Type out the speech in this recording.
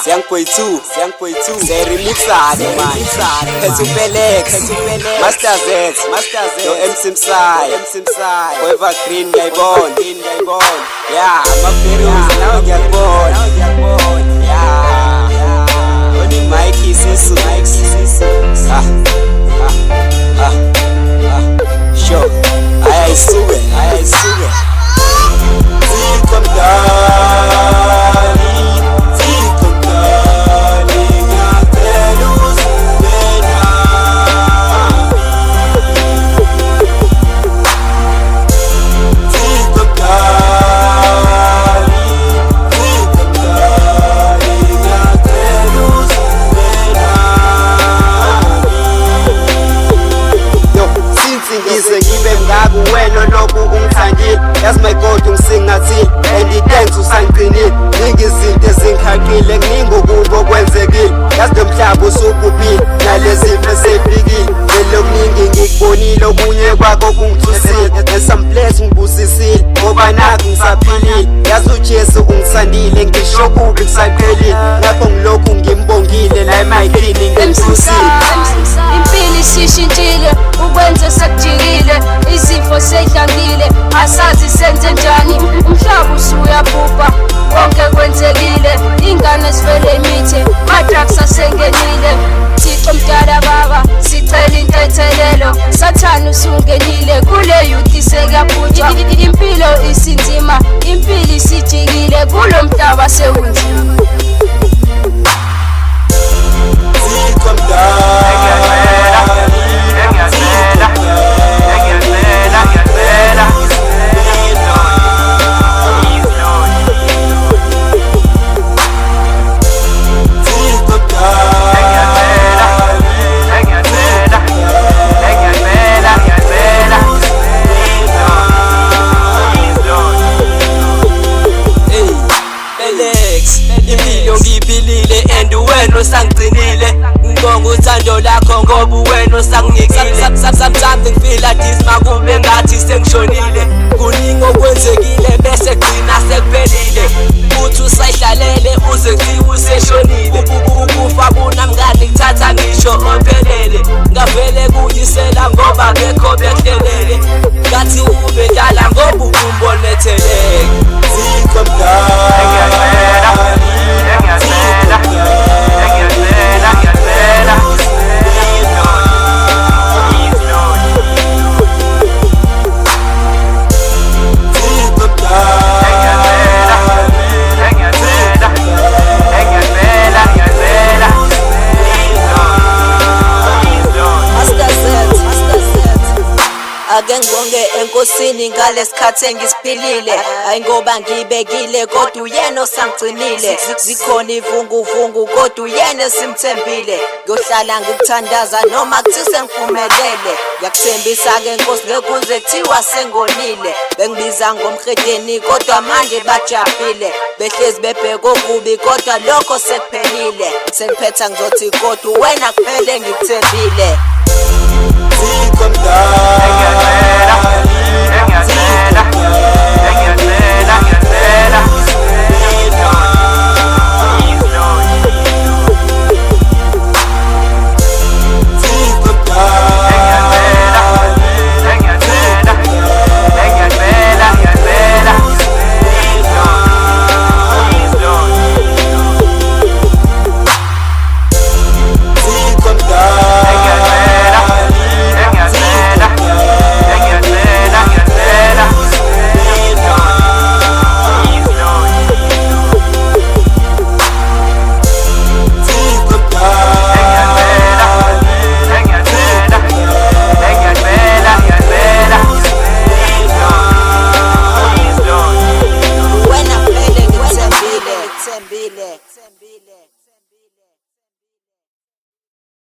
Siangkwethu se remixane man Phethu Pelex Master Z Yo MC Msai Forever Green ngiyayibona ama-berries now ngiyakubona Oni Mikey Sisu Sure ayayisuke Zikho mdali Wena lokhu ungithangile yazi my God ungisingathile and thanks usangcinile ningi izinto ezingikhaqile kuningi kwenzekile yazi nomhlaba usubhubhile nalezi zinto esefikile lokuningi ngikubonile okunye kwakho kungithusile and some place ngibusisile ngoba nakho ngisaphilile yazi uJesu ungisandile ngisho kubi ngisaqhelile ngakho ngilokhu ngimbongile la emayikhini ngimthusile impilo isishintshile ukwenze sekujikile izifo sey'hlangile asazi senze njani umhlaba usuyabhubha konke kwenzekile ingane zivele imithe ma-drugs asengenile Thixo mdala baba sicela intethelelo Sathane usungenile kule youth sekuyabhujwa impilo isinzima impilo isijikile kulo mhlaba sewunzima Zikho mdala Sangcinile ngibonga uthando lakho ngoba wena osanginikile sometimes ngifeel like this makube ngathi sengishonile kuningi okwenzekile bese gcina sekuphelile uthi usayihlalele uze kuthiwa useshonile ukufa kunamngani kuthatha ngisho ophelele ngavele kuyisela ngoba bekho behlelele ngathi ube dala ngoba ukumbonetheleke Zikho mdala Ake ngibonge enkosini ngalesikhathi engisiphilile hayi ngoba ngibekile kodwa uyena osangcinile zikhona ivunguvungu kodwa uyena esimthembile ngiyohlala ngikuthandaza noma kuthi sengiphumelele ngiyakuthembisa ke nkosi ngekuze kuthiwa sengonile bengibiza ngomhedeni kodwa manje bajabhile behlezi bebheka okubi kodwa lokho sekuphelile sengiphetha ngizothi kodwa wena kuphele ngikuthembile Zikho mdala